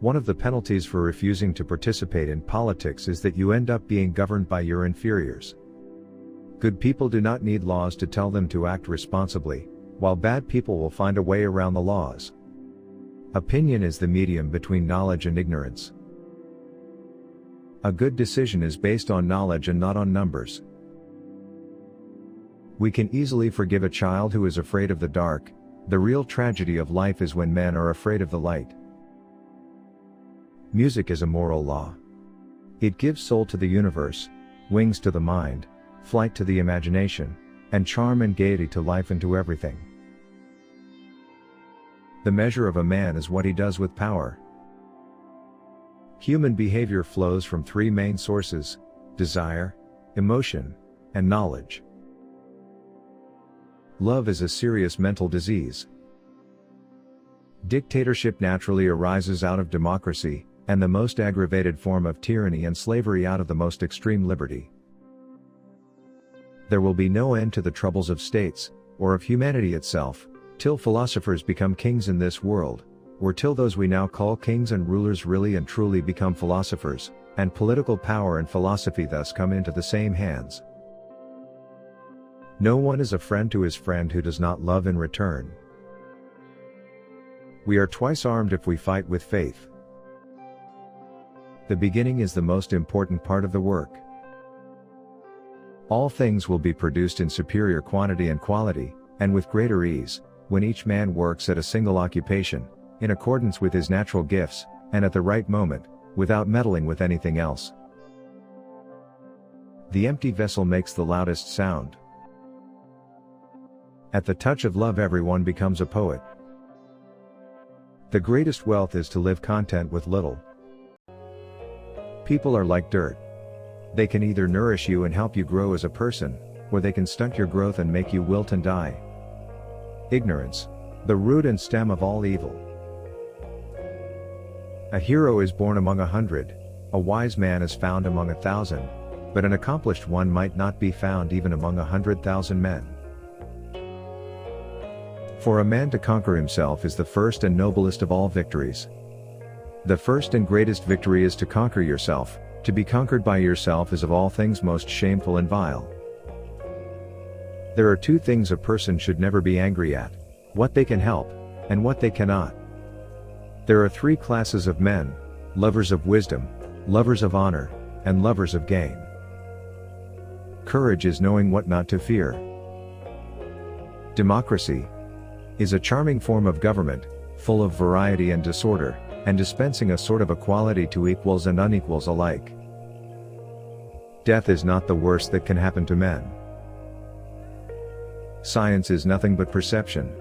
One of the penalties for refusing to participate in politics is that you end up being governed by your inferiors. Good people do not need laws to tell them to act responsibly, while bad people will find a way around the laws. Opinion is the medium between knowledge and ignorance. A good decision is based on knowledge and not on numbers. We can easily forgive a child who is afraid of the dark. The real tragedy of life is when men are afraid of the light. Music is a moral law. It gives soul to the universe, wings to the mind, flight to the imagination, and charm and gaiety to life and to everything. The measure of a man is what he does with power. Human behavior flows from three main sources: desire, emotion, and knowledge. Love is a serious mental disease. Dictatorship naturally arises out of democracy, and the most aggravated form of tyranny and slavery out of the most extreme liberty. There will be no end to the troubles of states, or of humanity itself, till philosophers become kings in this world, or till those we now call kings and rulers really and truly become philosophers, and political power and philosophy thus come into the same hands. No one is a friend to his friend who does not love in return. We are twice armed if we fight with faith. The beginning is the most important part of the work. All things will be produced in superior quantity and quality, and with greater ease, when each man works at a single occupation, in accordance with his natural gifts, and at the right moment, without meddling with anything else. The empty vessel makes the loudest sound. At the touch of love everyone becomes a poet. The greatest wealth is to live content with little. People are like dirt. They can either nourish you and help you grow as a person, or they can stunt your growth and make you wilt and die. Ignorance, the root and stem of all evil. A hero is born among 100, a wise man is found among 1,000, but an accomplished one might not be found even among 100,000 men. For a man to conquer himself is the first and noblest of all victories. The first and greatest victory is to conquer yourself. To be conquered by yourself is of all things most shameful and vile. There are two things a person should never be angry at: what they can help, and what they cannot. There are three classes of men: lovers of wisdom, lovers of honor, and lovers of gain. Courage is knowing what not to fear. Democracy is a charming form of government, full of variety and disorder, and dispensing a sort of equality to equals and unequals alike. Death is not the worst that can happen to men. Science is nothing but perception.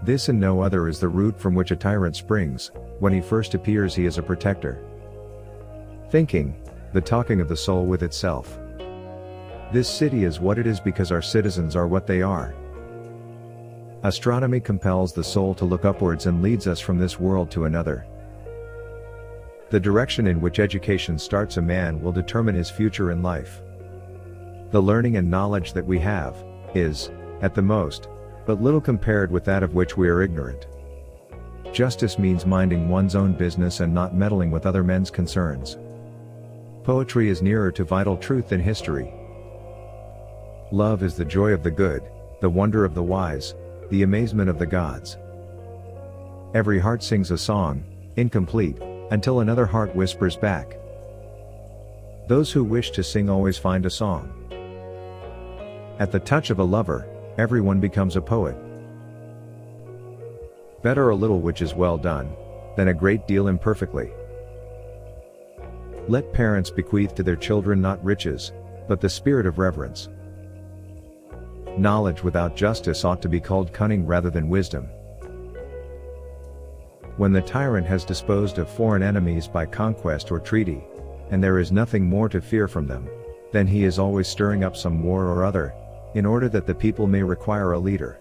This and no other is the root from which a tyrant springs. When he first appears he is a protector. Thinking, the talking of the soul with itself. This city is what it is because our citizens are what they are. Astronomy compels the soul to look upwards and leads us from this world to another. The direction in which education starts a man will determine his future in life. The learning and knowledge that we have is, at the most, but little compared with that of which we are ignorant. Justice means minding one's own business and not meddling with other men's concerns. Poetry is nearer to vital truth than history. Love is the joy of the good, the wonder of the wise, the amazement of the gods. Every heart sings a song, incomplete, until another heart whispers back. Those who wish to sing always find a song. At the touch of a lover, everyone becomes a poet. Better a little which is well done, than a great deal imperfectly. Let parents bequeath to their children not riches, but the spirit of reverence. Knowledge without justice ought to be called cunning rather than wisdom. When the tyrant has disposed of foreign enemies by conquest or treaty, and there is nothing more to fear from them, then he is always stirring up some war or other, in order that the people may require a leader.